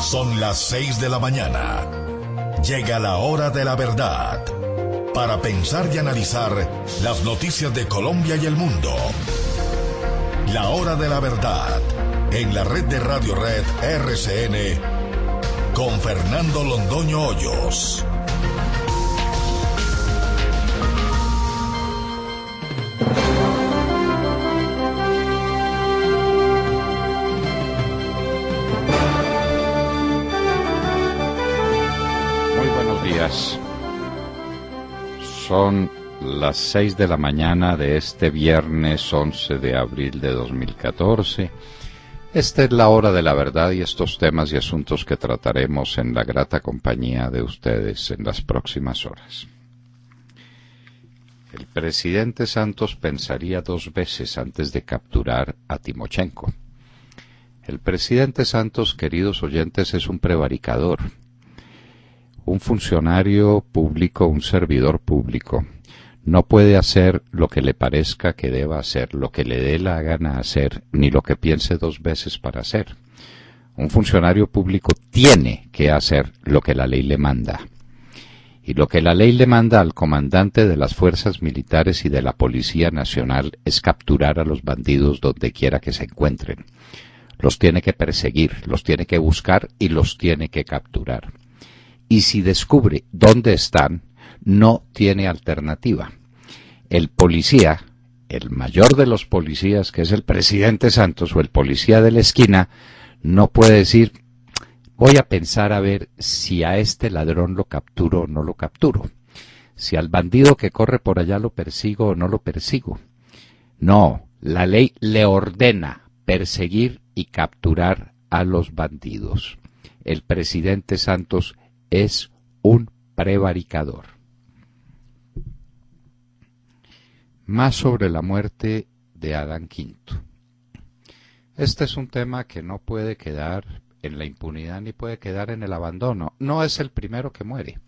Son las 6 de la mañana. Llega la hora de la verdad. Para pensar y analizar las noticias de Colombia y el mundo. La hora de la verdad. En la red de Radio Red RCN. Con Fernando Londoño Hoyos. Son las 6 de la mañana de este viernes 11 de abril de 2014. Esta es la hora de la verdad y estos temas y asuntos que trataremos en la grata compañía de ustedes en las próximas horas. El presidente Santos pensaría 2 veces antes de capturar a Timochenko. El presidente Santos, queridos oyentes, es un prevaricador. Un funcionario público, un servidor público, no puede hacer lo que le parezca que deba hacer, lo que le dé la gana hacer, ni lo que piense 2 veces para hacer. Un funcionario público tiene que hacer lo que la ley le manda. Y lo que la ley le manda al comandante de las fuerzas militares y de la Policía Nacional es capturar a los bandidos donde quiera que se encuentren. Los tiene que perseguir, los tiene que buscar y los tiene que capturar. Y si descubre dónde están, no tiene alternativa. El policía, el mayor de los policías, que es el presidente Santos, o el policía de la esquina, no puede decir, voy a pensar a ver si a este ladrón lo capturo o no lo capturo. Si al bandido que corre por allá lo persigo o no lo persigo. No, la ley le ordena perseguir y capturar a los bandidos. El presidente Santos es un prevaricador. Más sobre la muerte de Adán Quinto. Este es un tema que no puede quedar en la impunidad ni puede quedar en el abandono. No es el primero que muere.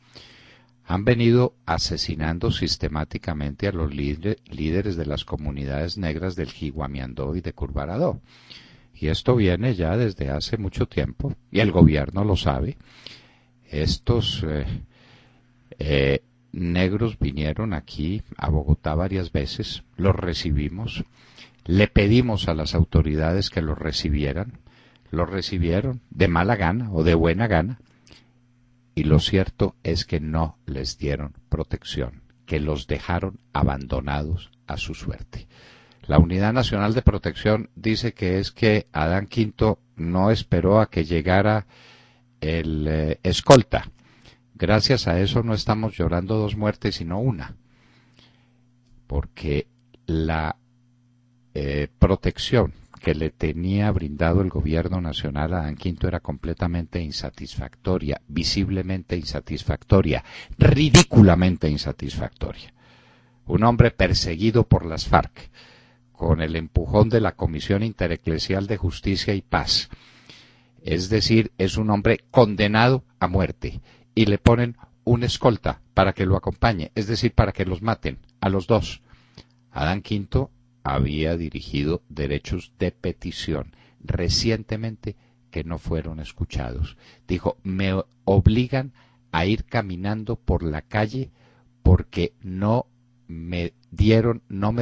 Han venido asesinando sistemáticamente a los líderes de las comunidades negras del Jiguamiandó y de Curvarado. Y esto viene ya desde hace mucho tiempo, y el gobierno lo sabe. Estos negros vinieron aquí a Bogotá varias veces, los recibimos, le pedimos a las autoridades que los recibieran, los recibieron de mala gana o de buena gana, y lo cierto es que no les dieron protección, que los dejaron abandonados a su suerte. La Unidad Nacional de Protección dice que es que Adán Quinto no esperó a que llegara el escolta. Gracias a eso no estamos llorando 2 muertes sino una, porque la protección que le tenía brindado el gobierno nacional a Adán Quinto era completamente insatisfactoria, visiblemente insatisfactoria, ridículamente insatisfactoria. Un hombre perseguido por las FARC, con el empujón de la Comisión Intereclesial de Justicia y Paz. Es decir, es un hombre condenado a muerte y le ponen un escolta para que lo acompañe, es decir, para que los maten a los 2. Adán Quinto había dirigido derechos de petición recientemente que no fueron escuchados. Dijo, me obligan a ir caminando por la calle porque no me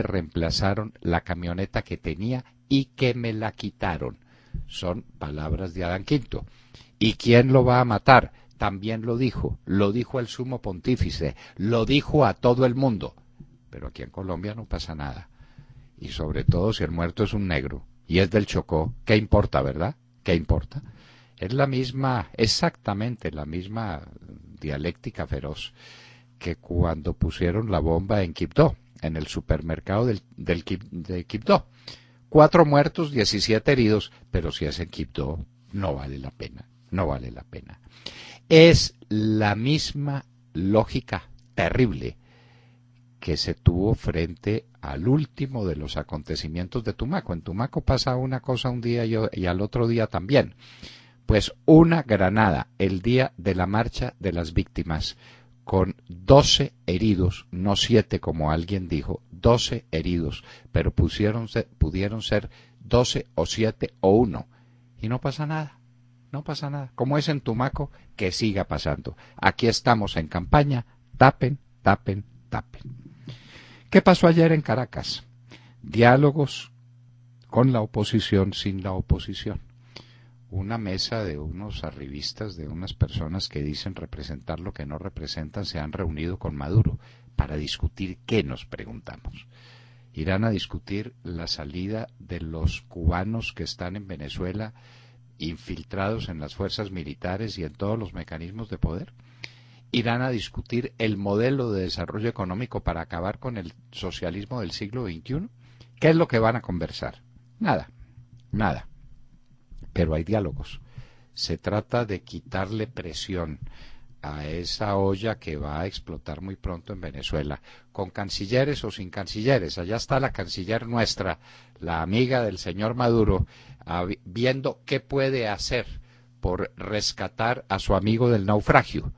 reemplazaron la camioneta que tenía y que me la quitaron. Son palabras de Adán Quinto. ¿Y quién lo va a matar? También lo dijo el sumo pontífice, lo dijo a todo el mundo. Pero aquí en Colombia no pasa nada. Y sobre todo si el muerto es un negro y es del Chocó, ¿qué importa, verdad? ¿Qué importa? Es la misma, exactamente la misma dialéctica feroz que cuando pusieron la bomba en Quibdó, en el supermercado de Quibdó. 4 muertos, 17 heridos, pero si es en Quibdó, no vale la pena, no vale la pena. Es la misma lógica terrible que se tuvo frente al último de los acontecimientos de Tumaco. En Tumaco pasa una cosa un día y al otro día también. Pues una granada el día de la marcha de las víctimas, con 12 heridos, no 7 como alguien dijo, 12 heridos, pero pudieron ser 12 o 7 o 1, y no pasa nada. no pasa nada. Como es en Tumaco, que siga pasando. Aquí estamos en campaña, tapen, tapen, tapen. ¿Qué pasó ayer en Caracas? Diálogos con la oposición sin la oposición. Una mesa de unos arribistas, de unas personas que dicen representar lo que no representan, se han reunido con Maduro para discutir qué, nos preguntamos. ¿Irán a discutir la salida de los cubanos que están en Venezuela infiltrados en las fuerzas militares y en todos los mecanismos de poder? ¿Irán a discutir el modelo de desarrollo económico para acabar con el socialismo del siglo XXI? ¿Qué es lo que van a conversar? Nada, nada. Pero hay diálogos. Se trata de quitarle presión a esa olla que va a explotar muy pronto en Venezuela, con cancilleres o sin cancilleres. Allá está la canciller nuestra, la amiga del señor Maduro, viendo qué puede hacer por rescatar a su amigo del naufragio.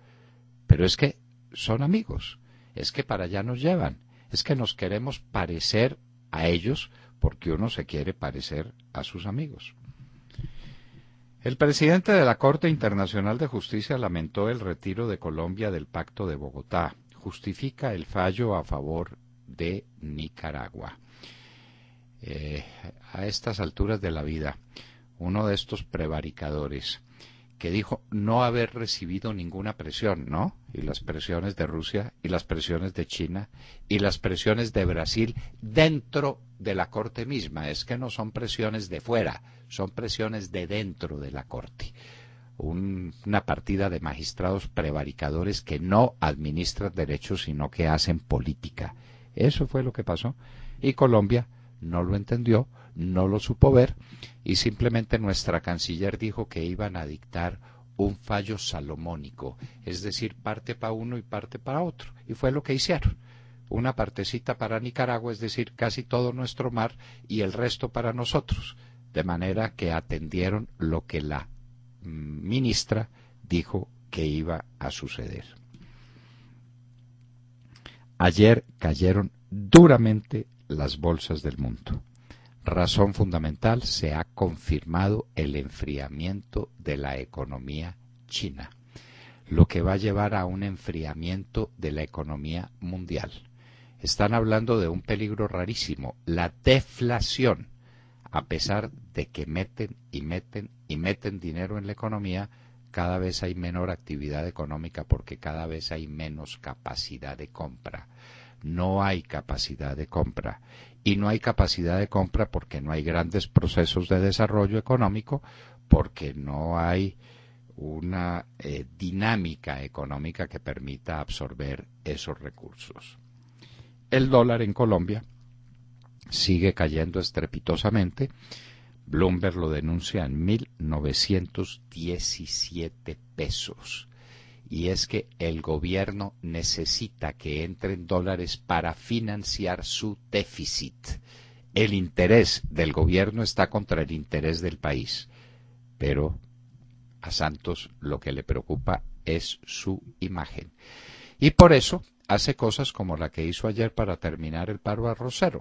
Pero es que son amigos, es que para allá nos llevan, es que nos queremos parecer a ellos porque uno se quiere parecer a sus amigos. El presidente de la Corte Internacional de Justicia lamentó el retiro de Colombia del Pacto de Bogotá. Justifica el fallo a favor de Nicaragua. A estas alturas de la vida, uno de estos prevaricadores que dijo no haber recibido ninguna presión, ¿no? Y las presiones de Rusia, y las presiones de China, y las presiones de Brasil dentro de la Corte misma. Es que no son presiones de fuera, son presiones de dentro de la Corte. Una partida de magistrados prevaricadores que no administran derechos, sino que hacen política. Eso fue lo que pasó. Y Colombia no lo entendió, no lo supo ver, y simplemente nuestra canciller dijo que iban a dictar un fallo salomónico, es decir, parte para uno y parte para otro, y fue lo que hicieron. Una partecita para Nicaragua, es decir, casi todo nuestro mar, y el resto para nosotros, de manera que atendieron lo que la ministra dijo que iba a suceder. Ayer cayeron duramente las bolsas del mundo. Razón fundamental, se ha confirmado el enfriamiento de la economía china, lo que va a llevar a un enfriamiento de la economía mundial. Están hablando de un peligro rarísimo, la deflación. A pesar de que meten y meten y meten dinero en la economía, cada vez hay menor actividad económica porque cada vez hay menos capacidad de compra. No hay capacidad de compra. Y no hay capacidad de compra porque no hay grandes procesos de desarrollo económico, porque no hay una dinámica económica que permita absorber esos recursos. El dólar en Colombia sigue cayendo estrepitosamente. Bloomberg lo denuncia en 1.917 pesos. Y es que el gobierno necesita que entren dólares para financiar su déficit. El interés del gobierno está contra el interés del país. Pero a Santos lo que le preocupa es su imagen. Y por eso hace cosas como la que hizo ayer para terminar el paro arrocero.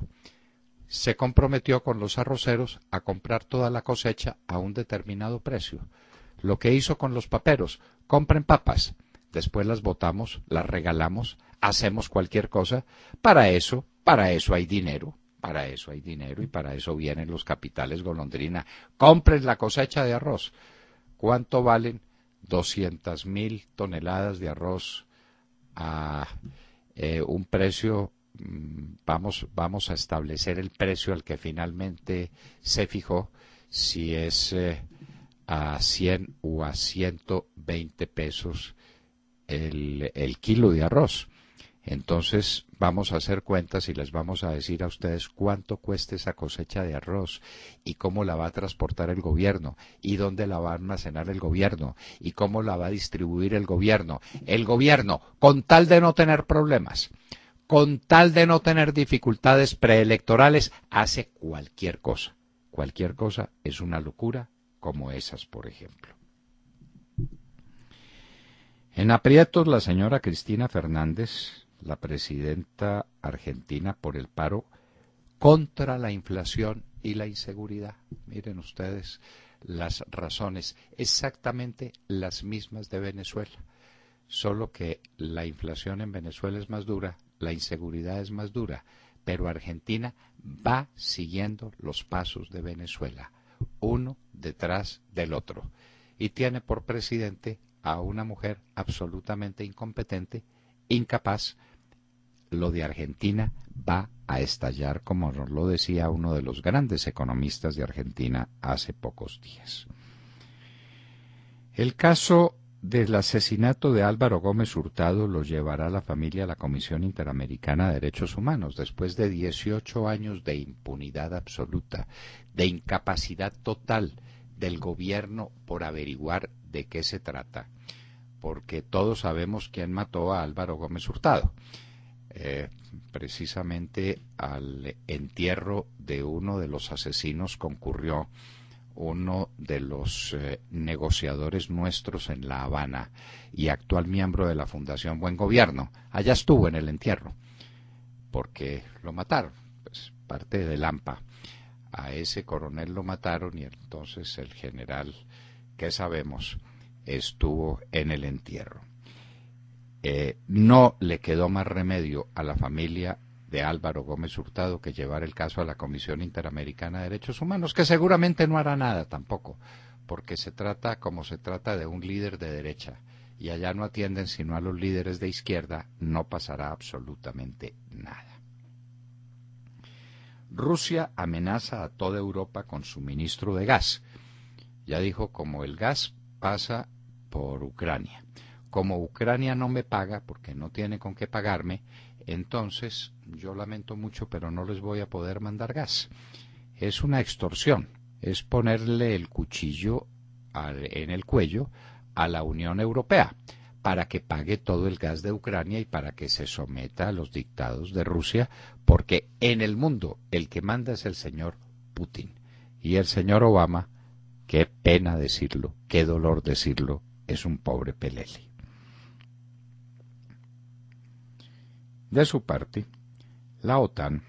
Se comprometió con los arroceros a comprar toda la cosecha a un determinado precio. Lo que hizo con los paperos, compren papas, después las botamos, las regalamos, hacemos cualquier cosa. Para eso hay dinero, y para eso vienen los capitales golondrina. Compren la cosecha de arroz. ¿Cuánto valen 200.000 toneladas de arroz a un precio? Vamos a establecer el precio al que finalmente se fijó, si es a 100 o a 120 pesos el kilo de arroz. Entonces vamos a hacer cuentas y les vamos a decir a ustedes cuánto cuesta esa cosecha de arroz y cómo la va a transportar el gobierno y dónde la va a almacenar el gobierno y cómo la va a distribuir el gobierno. El gobierno, con tal de no tener problemas, con tal de no tener dificultades preelectorales, hace cualquier cosa. Cualquier cosa es una locura, como esas, por ejemplo. En aprietos, la señora Cristina Fernández, la presidenta argentina, por el paro contra la inflación y la inseguridad. Miren ustedes, las razones exactamente las mismas de Venezuela, solo que la inflación en Venezuela es más dura, la inseguridad es más dura, pero Argentina va siguiendo los pasos de Venezuela, uno detrás del otro, y tiene por presidente a una mujer absolutamente incompetente, incapaz. Lo de Argentina va a estallar, como nos lo decía uno de los grandes economistas de Argentina hace pocos días. El caso del asesinato de Álvaro Gómez Hurtado lo llevará la familia a la Comisión Interamericana de Derechos Humanos, después de 18 años de impunidad absoluta, de incapacidad total del gobierno por averiguar de qué se trata, porque todos sabemos quién mató a Álvaro Gómez Hurtado. Precisamente al entierro de uno de los asesinos concurrió uno de los negociadores nuestros en La Habana y actual miembro de la Fundación Buen Gobierno. Allá estuvo en el entierro, porque lo mataron, pues parte del AMPA. A ese coronel lo mataron y entonces el general, ¿qué sabemos?, estuvo en el entierro. No le quedó más remedio a la familia de Álvaro Gómez Hurtado que llevar el caso a la Comisión Interamericana de Derechos Humanos, que seguramente no hará nada tampoco, porque se trata de un líder de derecha, y allá no atienden sino a los líderes de izquierda, no pasará absolutamente nada. Rusia amenaza a toda Europa con suministro de gas. Ya dijo, como el gas pasa por Ucrania. Como Ucrania no me paga, porque no tiene con qué pagarme, entonces yo lamento mucho, pero no les voy a poder mandar gas. Es una extorsión, es ponerle el cuchillo en el cuello a la Unión Europea para que pague todo el gas de Ucrania y para que se someta a los dictados de Rusia, porque en el mundo el que manda es el señor Putin. Y el señor Obama, qué pena decirlo, qué dolor decirlo, es un pobre pelele. De su parte, la OTAN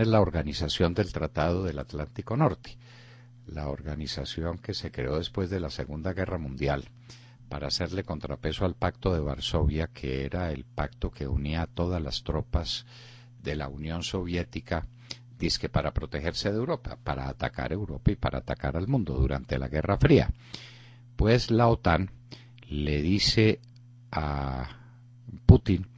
es la organización del Tratado del Atlántico Norte, la organización que se creó después de la Segunda Guerra Mundial para hacerle contrapeso al Pacto de Varsovia, que era el pacto que unía a todas las tropas de la Unión Soviética, dizque para protegerse de Europa, para atacar Europa y para atacar al mundo durante la Guerra Fría. Pues la OTAN le dice a Putin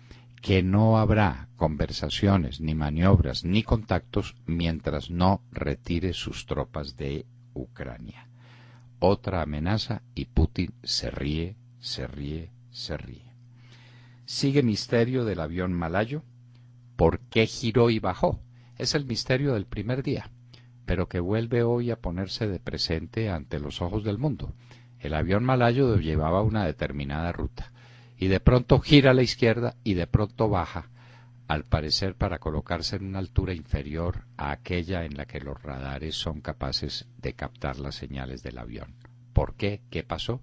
que no habrá conversaciones, ni maniobras, ni contactos mientras no retire sus tropas de Ucrania. Otra amenaza y Putin se ríe. Sigue misterio del avión malayo. ¿Por qué giró y bajó? Es el misterio del primer día, pero que vuelve hoy a ponerse de presente ante los ojos del mundo. El avión malayo llevaba una determinada ruta, y de pronto gira a la izquierda y de pronto baja, al parecer para colocarse en una altura inferior a aquella en la que los radares son capaces de captar las señales del avión. ¿Por qué? ¿Qué pasó?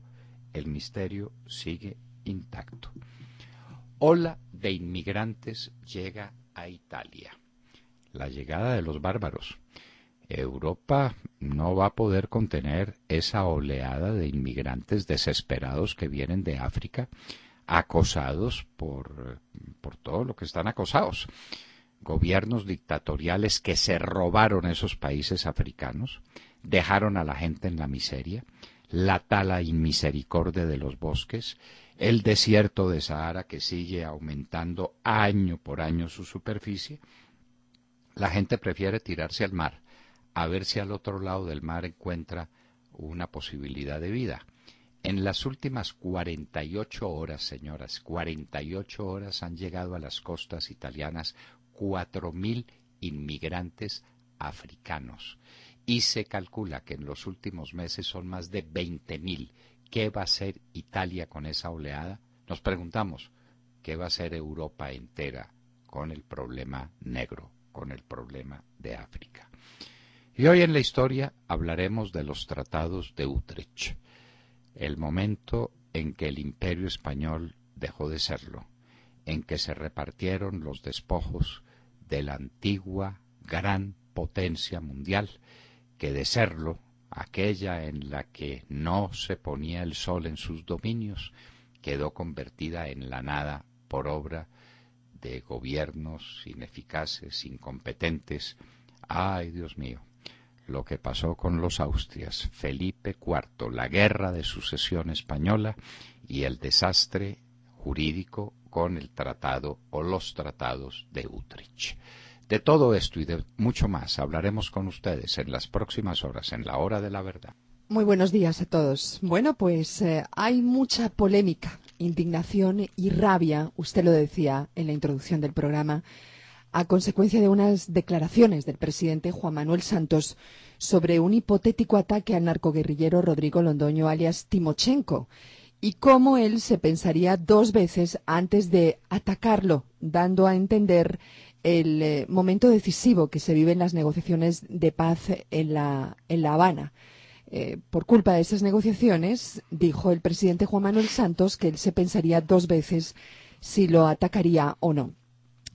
El misterio sigue intacto. Ola de inmigrantes llega a Italia. La llegada de los bárbaros. Europa no va a poder contener esa oleada de inmigrantes desesperados que vienen de África, acosados por todo lo que están acosados. Gobiernos dictatoriales que se robaron esos países africanos, dejaron a la gente en la miseria, la tala inmisericordia de los bosques, el desierto de Sahara que sigue aumentando año por año su superficie. La gente prefiere tirarse al mar, a ver si al otro lado del mar encuentra una posibilidad de vida. En las últimas 48 horas, señoras, 48 horas han llegado a las costas italianas 4.000 inmigrantes africanos. Y se calcula que en los últimos meses son más de 20.000. ¿Qué va a hacer Italia con esa oleada? Nos preguntamos, ¿qué va a hacer Europa entera con el problema negro, con el problema de África? Y hoy en la historia hablaremos de los tratados de Utrecht. El momento en que el Imperio Español dejó de serlo, en que se repartieron los despojos de la antigua gran potencia mundial, que de serlo aquella en la que no se ponía el sol en sus dominios, quedó convertida en la nada por obra de gobiernos ineficaces, incompetentes. ¡Ay, Dios mío! Lo que pasó con los Austrias, Felipe IV, la guerra de sucesión española y el desastre jurídico con el tratado o los tratados de Utrecht. De todo esto y de mucho más hablaremos con ustedes en las próximas horas, en la Hora de la Verdad. Muy buenos días a todos. Bueno, pues hay mucha polémica, indignación y rabia, usted lo decía en la introducción del programa, a consecuencia de unas declaraciones del presidente Juan Manuel Santos sobre un hipotético ataque al narcoguerrillero Rodrigo Londoño, alias Timochenko, y cómo él se pensaría dos veces antes de atacarlo, dando a entender el momento decisivo que se vive en las negociaciones de paz en La Habana. Por culpa de esas negociaciones, dijo el presidente Juan Manuel Santos que él se pensaría dos veces si lo atacaría o no.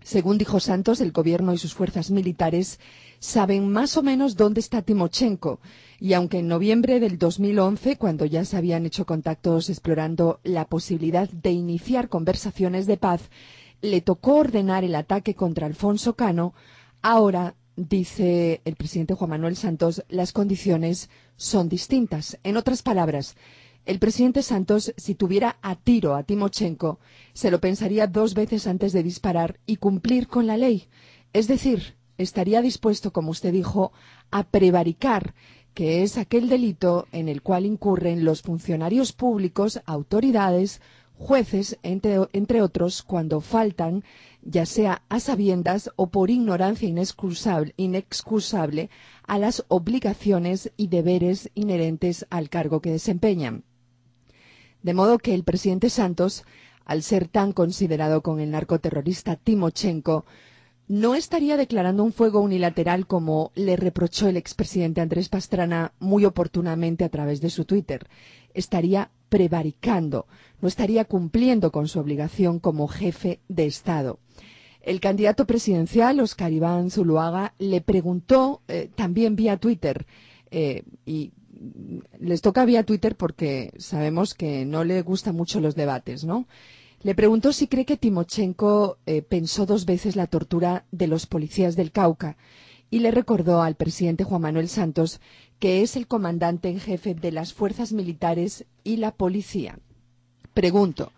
Según dijo Santos, el gobierno y sus fuerzas militares saben más o menos dónde está Timochenko, y aunque en noviembre del 2011, cuando ya se habían hecho contactos explorando la posibilidad de iniciar conversaciones de paz, le tocó ordenar el ataque contra Alfonso Cano, ahora, dice el presidente Juan Manuel Santos, las condiciones son distintas. En otras palabras, el presidente Santos, si tuviera a tiro a Timochenko, se lo pensaría dos veces antes de disparar y cumplir con la ley. Es decir, estaría dispuesto, como usted dijo, a prevaricar, que es aquel delito en el cual incurren los funcionarios públicos, autoridades, jueces, entre otros, cuando faltan, ya sea a sabiendas o por ignorancia inexcusable, a las obligaciones y deberes inherentes al cargo que desempeñan. De modo que el presidente Santos, al ser tan considerado con el narcoterrorista Timochenko, no estaría declarando un fuego unilateral como le reprochó el expresidente Andrés Pastrana muy oportunamente a través de su Twitter. Estaría prevaricando, no estaría cumpliendo con su obligación como jefe de Estado. El candidato presidencial, Óscar Iván Zuluaga, le preguntó también vía Twitter, y les toca vía Twitter porque sabemos que no le gustan mucho los debates, ¿no? Le preguntó si cree que Timochenko pensó dos veces la tortura de los policías del Cauca y le recordó al presidente Juan Manuel Santos que es el comandante en jefe de las fuerzas militares y la policía. Pregunto,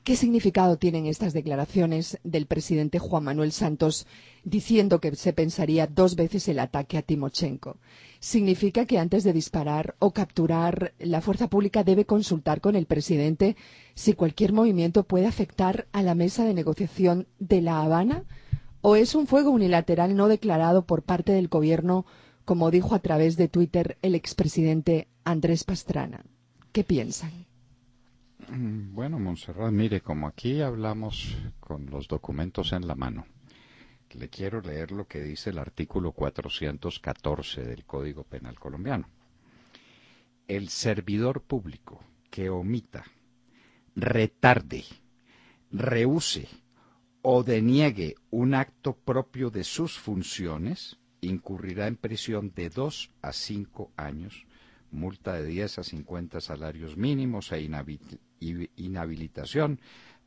¿qué significado tienen estas declaraciones del presidente Juan Manuel Santos diciendo que se pensaría dos veces el ataque a Timochenko? ¿Significa que antes de disparar o capturar, la fuerza pública debe consultar con el presidente si cualquier movimiento puede afectar a la mesa de negociación de La Habana? ¿O es un fuego unilateral no declarado por parte del gobierno, como dijo a través de Twitter el expresidente Andrés Pastrana? ¿Qué piensan? Bueno, Montserrat, mire, como aquí hablamos con los documentos en la mano, le quiero leer lo que dice el artículo 414 del Código Penal colombiano. El servidor público que omita, retarde, rehúse o deniegue un acto propio de sus funciones, incurrirá en prisión de 2 a 5 años, multa de 10 a 50 salarios mínimos e inhabilitación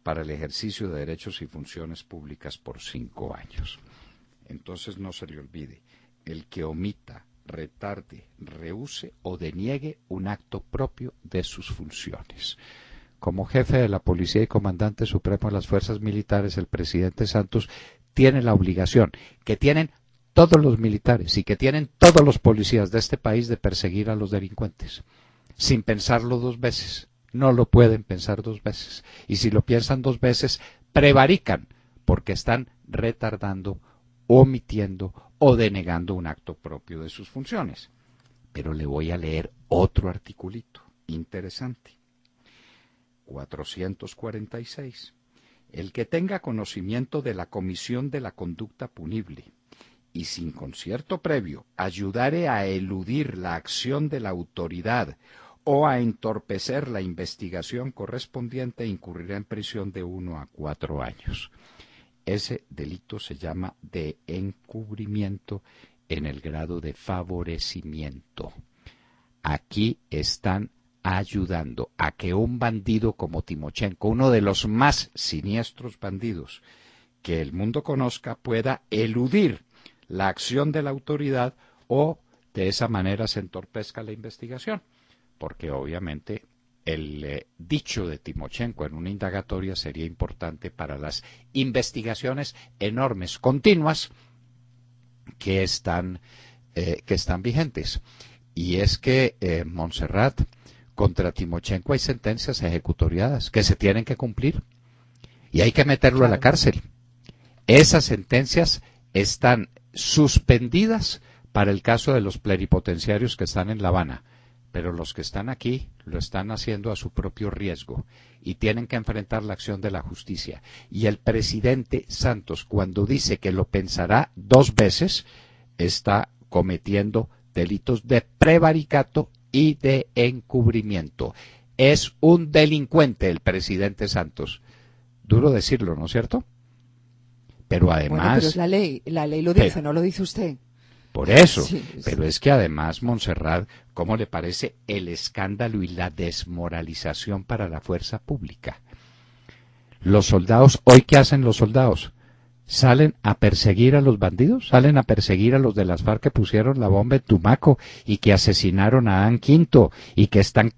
para el ejercicio de derechos y funciones públicas por 5 años. Entonces no se le olvide, el que omita, retarde, rehúse o deniegue un acto propio de sus funciones. Como jefe de la policía y comandante supremo de las fuerzas militares, el presidente Santos tiene la obligación que tienen todos los militares y que tienen todos los policías de este país de perseguir a los delincuentes, sin pensarlo dos veces. No lo pueden pensar dos veces. Y si lo piensan dos veces, prevarican, porque están retardando, omitiendo o denegando un acto propio de sus funciones. Pero le voy a leer otro articulito interesante. 446. El que tenga conocimiento de la comisión de la conducta punible y sin concierto previo ayudare a eludir la acción de la autoridad o a entorpecer la investigación correspondiente, incurrirá en prisión de 1 a 4 años. Ese delito se llama de encubrimiento en el grado de favorecimiento. aquí están ayudando a que un bandido como Timochenko, uno de los más siniestros bandidos que el mundo conozca, pueda eludir la acción de la autoridad o de esa manera se entorpezca la investigación. Porque obviamente el dicho de Timochenko en una indagatoria sería importante para las investigaciones enormes, continuas, que están vigentes. Y es que, Montserrat, contra Timochenko hay sentencias ejecutoriadas que se tienen que cumplir y hay que meterlo a la cárcel. Esas sentencias están suspendidas para el caso de los plenipotenciarios que están en La Habana, pero los que están aquí lo están haciendo a su propio riesgo y tienen que enfrentar la acción de la justicia. Y el presidente Santos, cuando dice que lo pensará 2 veces, está cometiendo delitos de prevaricato y de encubrimiento. Es un delincuente el presidente Santos. Duro decirlo, ¿no es cierto? Pero además... Bueno, pero es la ley lo dice, no lo dice usted. Por eso, Sí. pero es que además, Montserrat, ¿cómo le parece el escándalo y la desmoralización para la fuerza pública? Los soldados, ¿hoy qué hacen los soldados? ¿Salen a perseguir a los bandidos? ¿Salen a perseguir a los de las FARC que pusieron la bomba en Tumaco y que asesinaron a Adán Quinto y que están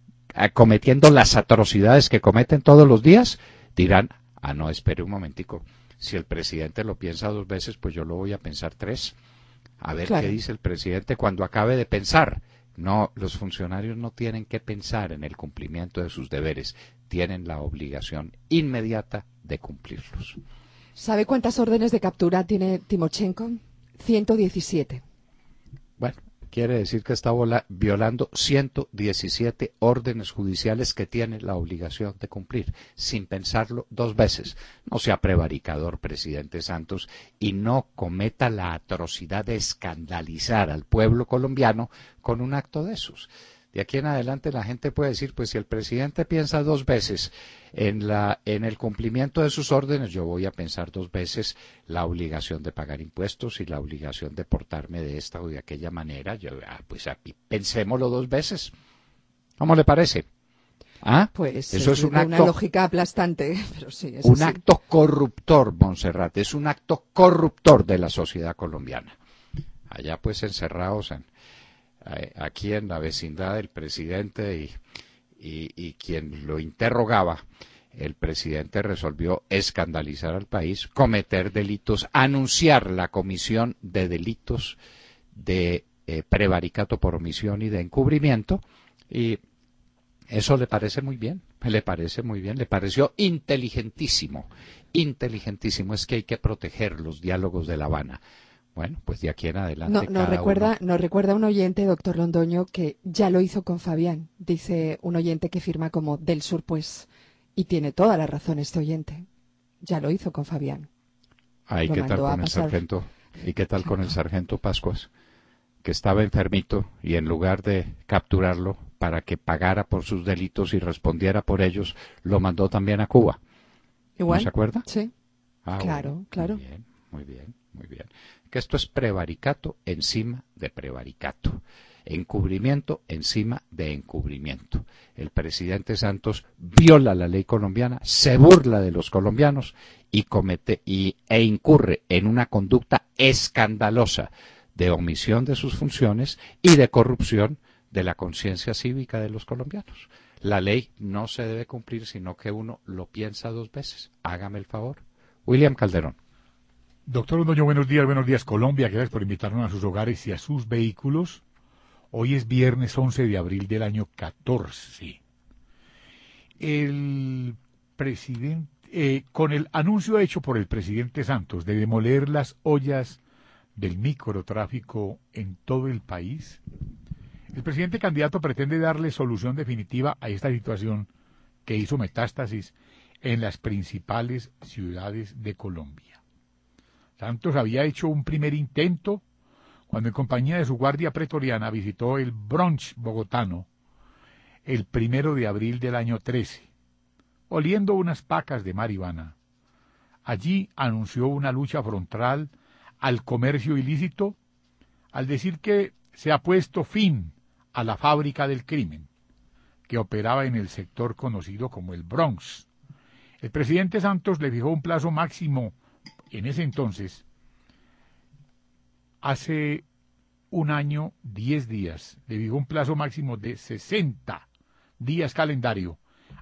cometiendo las atrocidades que cometen todos los días? Dirán, no, espere un momentico, si el presidente lo piensa 2 veces, pues yo lo voy a pensar 3. A ver qué dice el presidente cuando acabe de pensar. No, los funcionarios no tienen que pensar en el cumplimiento de sus deberes, tienen la obligación inmediata de cumplirlos. ¿Sabe cuántas órdenes de captura tiene Timochenko? 117. Bueno, quiere decir que está violando 117 órdenes judiciales que tiene la obligación de cumplir, sin pensarlo 2 veces. No sea prevaricador, presidente Santos, y no cometa la atrocidad de escandalizar al pueblo colombiano con un acto de esos. De aquí en adelante la gente puede decir, pues si el presidente piensa 2 veces en el cumplimiento de sus órdenes, yo voy a pensar 2 veces la obligación de pagar impuestos y la obligación de portarme de esta o de aquella manera. Pensémoslo 2 veces. ¿Cómo le parece? Pues eso es una lógica aplastante, pero sí, eso un sí. acto corruptor, Montserrat, es un acto corruptor de la sociedad colombiana. Allá pues encerrados aquí en la vecindad del presidente y quien lo interrogaba, el presidente resolvió escandalizar al país, cometer delitos, anunciar la comisión de delitos de prevaricato por omisión y de encubrimiento, y eso le parece muy bien, le pareció inteligentísimo, es que hay que proteger los diálogos de La Habana. Bueno, pues de aquí en adelante Nos recuerda un oyente, doctor Londoño, que ya lo hizo con Fabián. Dice un oyente que firma como del Sur, pues, y tiene toda la razón este oyente. Ya lo hizo con Fabián. ¿Y qué tal con el sargento? ¿Y qué tal con el sargento Pascuas? Que estaba enfermito y en lugar de capturarlo para que pagara por sus delitos y respondiera por ellos, lo mandó también a Cuba. ¿Igual? ¿No se acuerda? Sí. Claro, bueno, claro. Muy bien. Que esto es prevaricato encima de prevaricato, encubrimiento encima de encubrimiento. El presidente Santos viola la ley colombiana, se burla de los colombianos e incurre en una conducta escandalosa de omisión de sus funciones y de corrupción de la conciencia cívica de los colombianos. La ley no se debe cumplir, sino que uno lo piensa 2 veces. Hágame el favor. William Calderón. Doctor Londoño, buenos días Colombia, gracias por invitarnos a sus hogares y a sus vehículos. Hoy es viernes 11 de abril del año 14. El presidente, con el anuncio hecho por el presidente Santos de demoler las ollas del microtráfico en todo el país, el presidente candidato pretende darle solución definitiva a esta situación que hizo metástasis en las principales ciudades de Colombia. Santos había hecho un primer intento cuando en compañía de su guardia pretoriana visitó el Bronx bogotano el 1 de abril del año 13, oliendo unas pacas de marihuana. Allí anunció una lucha frontal al comercio ilícito al decir que se ha puesto fin a la fábrica del crimen, que operaba en el sector conocido como el Bronx. El presidente Santos le fijó un plazo máximo, en ese entonces, hace un año, 10 días, le fijó un plazo máximo de 60 días calendario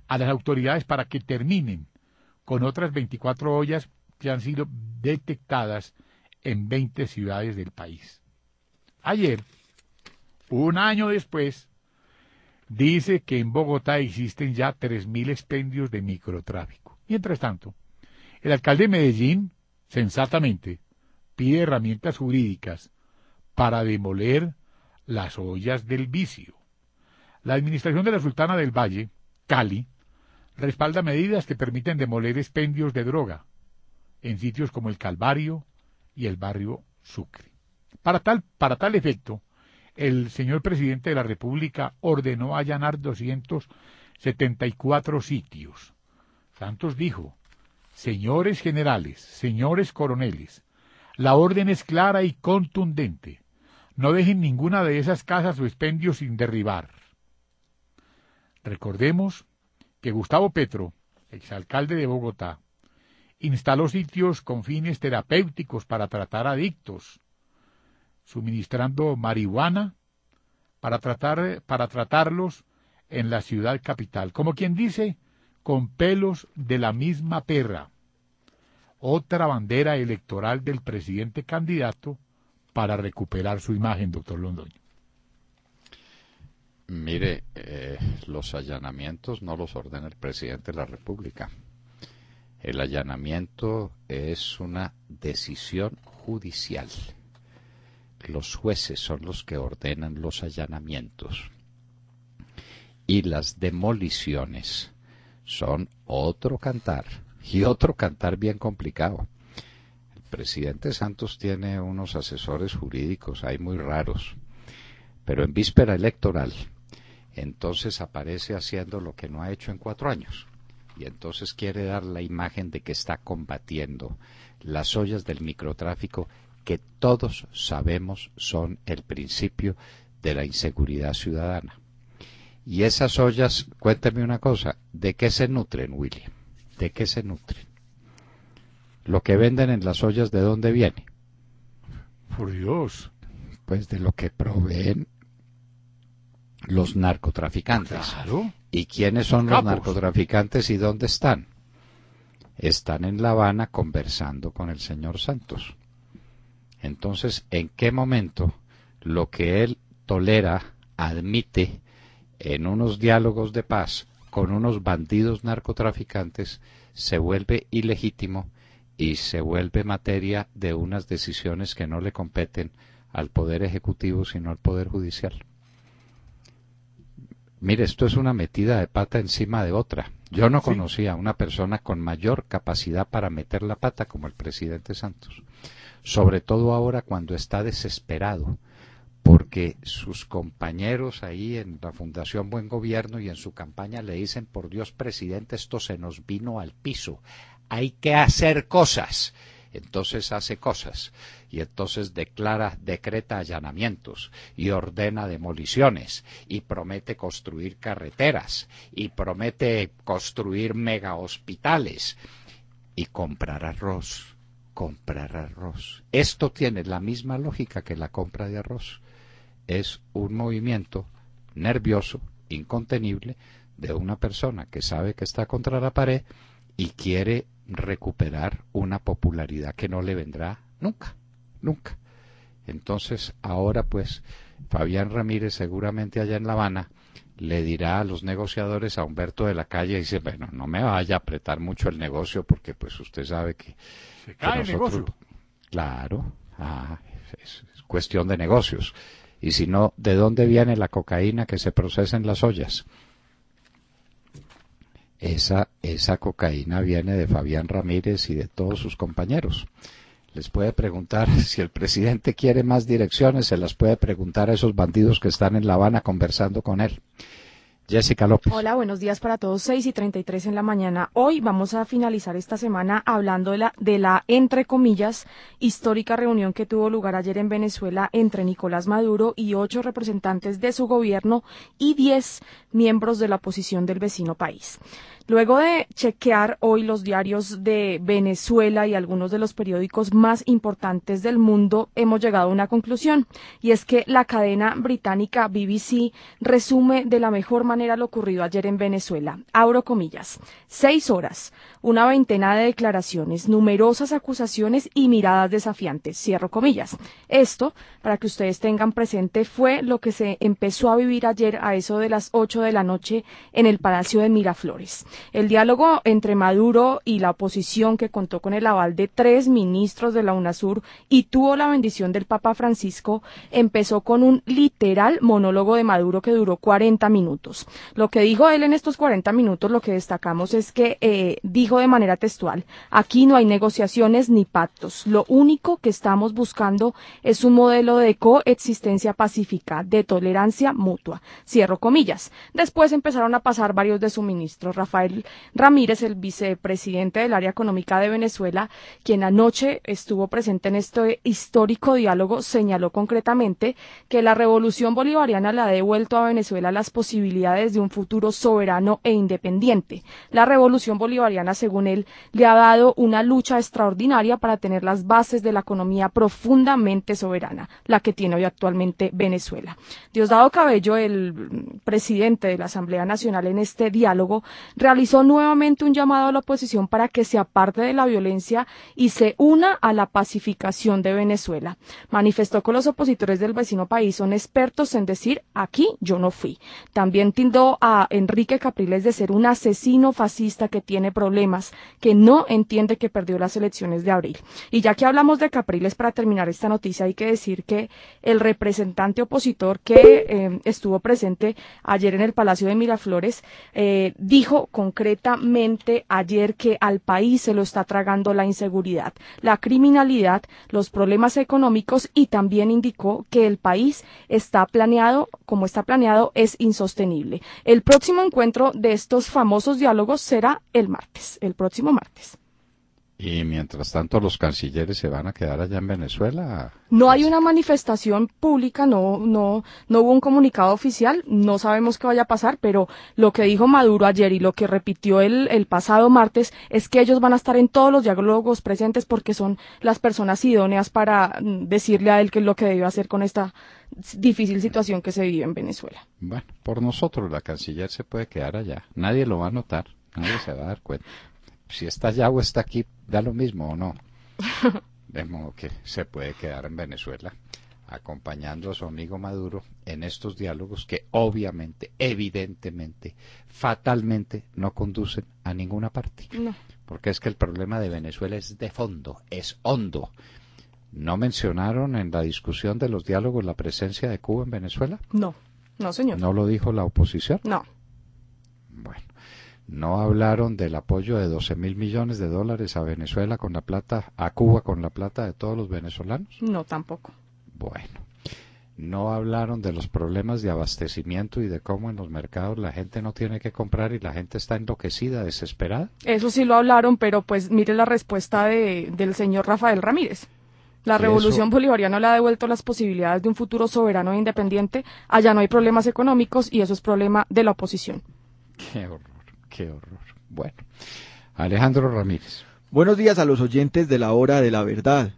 a las autoridades para que terminen con otras 24 ollas que han sido detectadas en 20 ciudades del país. Ayer, un año después, dice que en Bogotá existen ya 3.000 expendios de microtráfico. Mientras tanto, el alcalde de Medellín, sensatamente, pide herramientas jurídicas para demoler las ollas del vicio. La administración de la Sultana del Valle, Cali, respalda medidas que permiten demoler expendios de droga en sitios como el Calvario y el barrio Sucre. Para tal efecto, el señor presidente de la República ordenó allanar 274 sitios. Santos dijo: señores generales, señores coroneles, la orden es clara y contundente. No dejen ninguna de esas casas o expendios sin derribar. Recordemos que Gustavo Petro, exalcalde de Bogotá, instaló sitios con fines terapéuticos para tratar adictos, suministrando marihuana para tratarlos en la ciudad capital, como quien dice, con pelos de la misma perra. Otra bandera electoral del presidente candidato para recuperar su imagen, doctor Londoño. Mire, los allanamientos no los ordena el presidente de la República. El allanamiento es una decisión judicial. Los jueces son los que ordenan los allanamientos. Y las demoliciones son otro cantar, y otro cantar bien complicado. El presidente Santos tiene unos asesores jurídicos ahí muy raros, pero en víspera electoral, entonces aparece haciendo lo que no ha hecho en 4 años, y entonces quiere dar la imagen de que está combatiendo las ollas del microtráfico, que todos sabemos son el principio de la inseguridad ciudadana. Y esas ollas, cuénteme una cosa, ¿de qué se nutren, William? ¿De qué se nutren? Lo que venden en las ollas, ¿de dónde viene? Por Dios. Pues de lo que proveen los narcotraficantes. Claro. ¿Y quiénes son los narcotraficantes y dónde están? Están en La Habana conversando con el señor Santos. Entonces, ¿en qué momento lo que él tolera, admite, en unos diálogos de paz con unos bandidos narcotraficantes, se vuelve ilegítimo y se vuelve materia de unas decisiones que no le competen al Poder Ejecutivo sino al Poder Judicial? Mire, esto es una metida de pata encima de otra. Yo no conocía a una persona con mayor capacidad para meter la pata como el presidente Santos. Sobre todo ahora cuando está desesperado, porque sus compañeros ahí en la Fundación Buen Gobierno y en su campaña le dicen: por Dios, presidente, esto se nos vino al piso, hay que hacer cosas. Entonces hace cosas, y entonces decreta allanamientos, y ordena demoliciones, y promete construir carreteras, y promete construir mega hospitales, y comprar arroz. Esto tiene la misma lógica que la compra de arroz. Es un movimiento nervioso, incontenible, de una persona que sabe que está contra la pared y quiere recuperar una popularidad que no le vendrá nunca. Entonces, ahora pues, Fabián Ramírez seguramente allá en La Habana le dirá a los negociadores, a Humberto de la Calle, y dice: bueno, no me vaya a apretar mucho el negocio, porque pues usted sabe que se cae el negocio. Claro, es cuestión de negocios. Y si no, ¿de dónde viene la cocaína que se procesa en las ollas? Esa cocaína viene de Fabián Ramírez y de todos sus compañeros. Les puede preguntar, si el presidente quiere más direcciones, se las puede preguntar a esos bandidos que están en La Habana conversando con él. Jessica López. Hola, buenos días para todos. 6:33 en la mañana. Hoy vamos a finalizar esta semana hablando de la, entre comillas, histórica reunión que tuvo lugar ayer en Venezuela entre Nicolás Maduro y 8 representantes de su gobierno y 10 miembros de la oposición del vecino país. Luego de chequear hoy los diarios de Venezuela y algunos de los periódicos más importantes del mundo, hemos llegado a una conclusión, y es que la cadena británica BBC resume de la mejor manera lo ocurrido ayer en Venezuela. Abro comillas. 6 horas, una veintena de declaraciones, numerosas acusaciones y miradas desafiantes. Cierro comillas. Esto, para que ustedes tengan presente, fue lo que se empezó a vivir ayer a eso de las 8 de la noche en el Palacio de Miraflores. El diálogo entre Maduro y la oposición, que contó con el aval de 3 ministros de la UNASUR y tuvo la bendición del Papa Francisco, empezó con un literal monólogo de Maduro que duró 40 minutos. Lo que dijo él en estos 40 minutos, lo que destacamos es que dijo de manera textual: aquí no hay negociaciones ni pactos, lo único que estamos buscando es un modelo de coexistencia pacífica, de tolerancia mutua. Cierro comillas. Después empezaron a pasar varios de sus ministros. Rafael Ramírez, el vicepresidente del área económica de Venezuela, quien anoche estuvo presente en este histórico diálogo, señaló concretamente que la revolución bolivariana le ha devuelto a Venezuela las posibilidades de un futuro soberano e independiente. La revolución bolivariana, según él, le ha dado una lucha extraordinaria para tener las bases de la economía profundamente soberana, la que tiene hoy actualmente Venezuela. Diosdado Cabello, el presidente de la Asamblea Nacional, en este diálogo realizó nuevamente un llamado a la oposición para que se aparte de la violencia y se una a la pacificación de Venezuela. Manifestó que los opositores del vecino país son expertos en decir: aquí yo no fui. También tildó a Enrique Capriles de ser un asesino fascista que tiene problemas, que no entiende que perdió las elecciones de abril. Y ya que hablamos de Capriles, para terminar esta noticia, hay que decir que el representante opositor que estuvo presente ayer en el Palacio de Miraflores dijo concretamente ayer que al país se lo está tragando la inseguridad, la criminalidad, los problemas económicos, y también indicó que el país está planeado, como está planeado, es insostenible. El próximo encuentro de estos famosos diálogos será el próximo martes. Y mientras tanto los cancilleres se van a quedar allá en Venezuela. No hay una manifestación pública, no hubo un comunicado oficial, no sabemos qué vaya a pasar, pero lo que dijo Maduro ayer y lo que repitió el pasado martes es que ellos van a estar en todos los diálogos presentes porque son las personas idóneas para decirle a él qué es lo que debe hacer con esta difícil situación que se vive en Venezuela. Bueno, por nosotros la canciller se puede quedar allá, nadie lo va a notar, nadie se va a dar cuenta. Si está allá o está aquí, da lo mismo o no. De modo que se puede quedar en Venezuela acompañando a su amigo Maduro en estos diálogos que obviamente, evidentemente, fatalmente no conducen a ninguna parte. No. Porque es que el problema de Venezuela es de fondo, es hondo. ¿No mencionaron en la discusión de los diálogos la presencia de Cuba en Venezuela? No, señor. ¿No lo dijo la oposición? No. Bueno. ¿No hablaron del apoyo de 12.000 millones de dólares a Venezuela con la plata, a Cuba con la plata de todos los venezolanos? No, tampoco. Bueno, ¿no hablaron de los problemas de abastecimiento y de cómo en los mercados la gente no tiene que comprar y la gente está enloquecida, desesperada? Eso sí lo hablaron, pero pues mire la respuesta del señor Rafael Ramírez. La revolución bolivariana le ha devuelto las posibilidades de un futuro soberano e independiente. Allá no hay problemas económicos y eso es problema de la oposición. Qué horror. Qué horror. Bueno, Alejandro Ramírez. Buenos días a los oyentes de la Hora de la Verdad.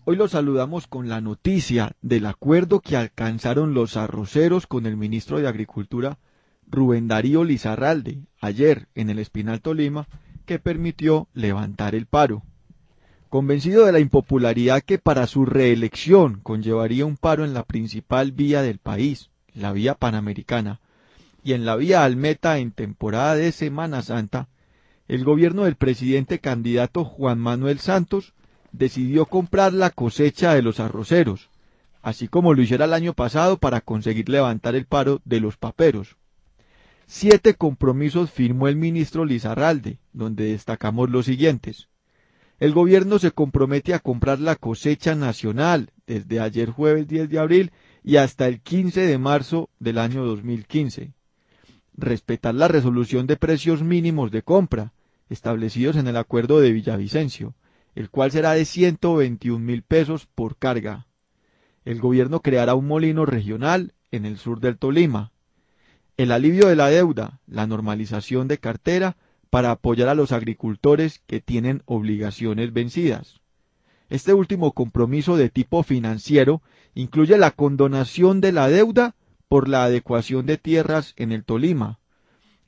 Hoy los saludamos con la noticia del acuerdo que alcanzaron los arroceros con el ministro de Agricultura, Rubén Darío Lizarralde, ayer en el Espinal Tolima, que permitió levantar el paro. Convencido de la impopularidad que para su reelección conllevaría un paro en la principal vía del país, la vía panamericana, y en la vía Almeta en temporada de Semana Santa, el gobierno del presidente candidato Juan Manuel Santos decidió comprar la cosecha de los arroceros, así como lo hiciera el año pasado para conseguir levantar el paro de los paperos. 7 compromisos firmó el ministro Lizarralde, donde destacamos los siguientes. El gobierno se compromete a comprar la cosecha nacional desde ayer jueves 10 de abril y hasta el 15 de marzo del año 2015. respetar la resolución de precios mínimos de compra establecidos en el acuerdo de Villavicencio, el cual será de 121.000 pesos por carga. El gobierno creará un molino regional en el sur del Tolima. El alivio de la deuda, la normalización de cartera para apoyar a los agricultores que tienen obligaciones vencidas. Este último compromiso de tipo financiero incluye la condonación de la deuda por la adecuación de tierras en el Tolima,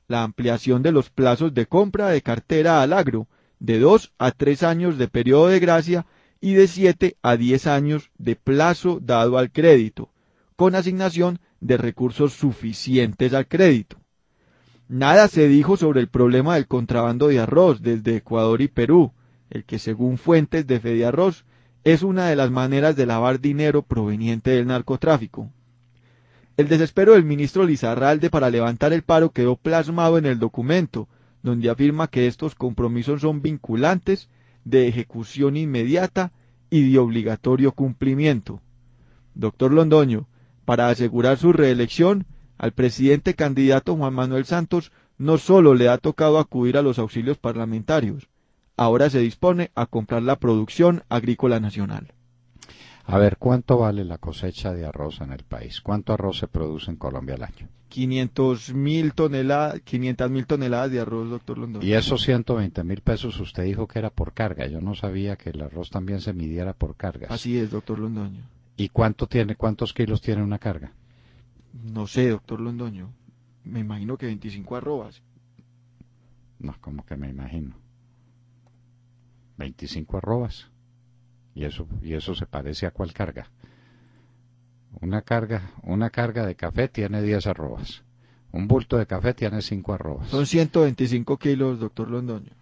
la ampliación de los plazos de compra de cartera al agro, de 2 a 3 años de periodo de gracia y de 7 a 10 años de plazo dado al crédito, con asignación de recursos suficientes al crédito. Nada se dijo sobre el problema del contrabando de arroz desde Ecuador y Perú, el que según fuentes de Fediarroz es una de las maneras de lavar dinero proveniente del narcotráfico. El desespero del ministro Lizarralde para levantar el paro quedó plasmado en el documento, donde afirma que estos compromisos son vinculantes, de ejecución inmediata y de obligatorio cumplimiento. Doctor Londoño, para asegurar su reelección, al presidente candidato Juan Manuel Santos no solo le ha tocado acudir a los auxilios parlamentarios, ahora se dispone a comprar la producción agrícola nacional. A ver, ¿cuánto vale la cosecha de arroz en el país? ¿Cuánto arroz se produce en Colombia al año? 500.000 toneladas de arroz, doctor Londoño. Y esos 120.000 pesos usted dijo que era por carga. Yo no sabía que el arroz también se midiera por cargas. Así es, doctor Londoño. ¿Y cuántos kilos tiene una carga? No sé, doctor Londoño. Me imagino que 25 arrobas. No, como que me imagino. 25 arrobas. ¿Y eso se parece a cuál carga? Una carga de café tiene 10 arrobas. Un bulto de café tiene 5 arrobas. Son 125 kilos, doctor Londoño.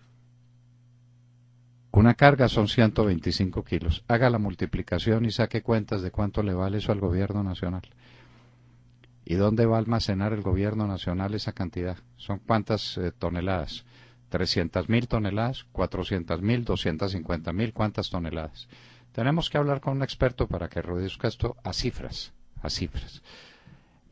Una carga son 125 kilos. Haga la multiplicación y saque cuentas de cuánto le vale eso al gobierno nacional. ¿Y dónde va a almacenar el gobierno nacional esa cantidad? ¿Son cuántas toneladas? 300.000 toneladas, 400.000, 250.000, ¿cuántas toneladas? Tenemos que hablar con un experto para que reduzca esto a cifras,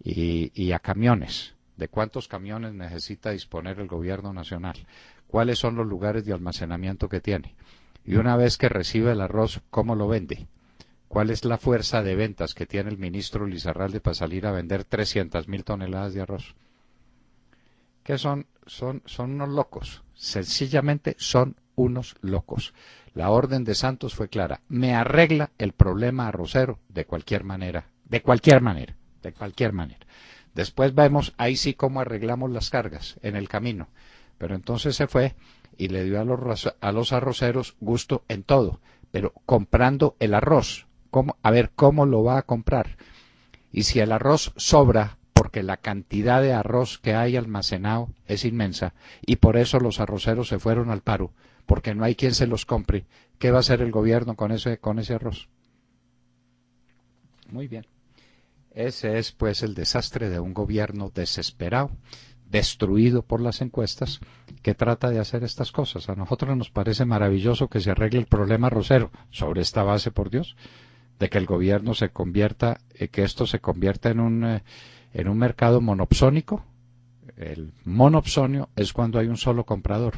y a camiones. ¿De cuántos camiones necesita disponer el gobierno nacional? ¿Cuáles son los lugares de almacenamiento que tiene? Y una vez que recibe el arroz, ¿cómo lo vende? ¿Cuál es la fuerza de ventas que tiene el ministro Lizarralde para salir a vender 300.000 toneladas de arroz? ¿Qué son unos locos? Sencillamente son unos locos. La orden de Santos fue clara. Me arregla el problema arrocero de cualquier manera. Después vemos ahí sí cómo arreglamos las cargas en el camino. Pero entonces se fue y le dio a los arroceros gusto en todo, pero comprando el arroz. A ver cómo lo va a comprar. Y si el arroz sobra, porque la cantidad de arroz que hay almacenado es inmensa, y por eso los arroceros se fueron al paro, porque no hay quien se los compre, ¿qué va a hacer el gobierno con ese arroz? Muy bien. Ese es pues el desastre de un gobierno desesperado, destruido por las encuestas, que trata de hacer estas cosas. A nosotros nos parece maravilloso que se arregle el problema arrocero, sobre esta base, por Dios, de que el gobierno que esto se convierta en un mercado monopsónico. El monopsonio es cuando hay un solo comprador.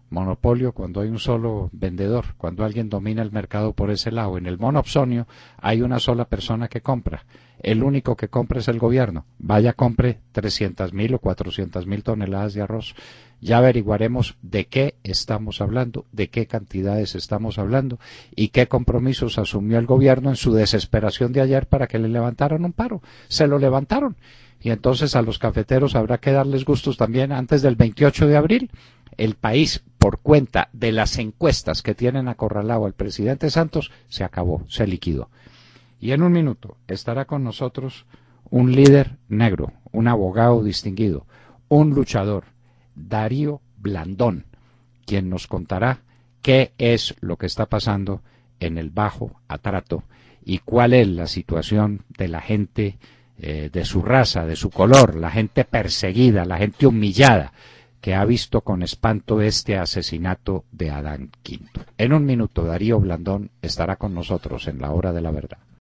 Monopolio cuando hay un solo vendedor, cuando alguien domina el mercado por ese lado. En el monopsonio hay una sola persona que compra. El único que compra es el gobierno. Vaya, compre 300.000 o 400.000 toneladas de arroz. Ya averiguaremos de qué estamos hablando, de qué cantidades estamos hablando y qué compromisos asumió el gobierno en su desesperación de ayer para que le levantaran un paro. Se lo levantaron. Y entonces a los cafeteros habrá que darles gustos también antes del 28 de abril. El país, por cuenta de las encuestas que tienen acorralado al presidente Santos, se acabó, se liquidó. Y en un minuto estará con nosotros un líder negro, un abogado distinguido, un luchador, Darío Blandón, quien nos contará qué es lo que está pasando en el Bajo Atrato y cuál es la situación de la gente de su raza, de su color, la gente perseguida, la gente humillada, que ha visto con espanto este asesinato de Adán Quinto. En un minuto, Darío Blandón estará con nosotros en la Hora de la Verdad.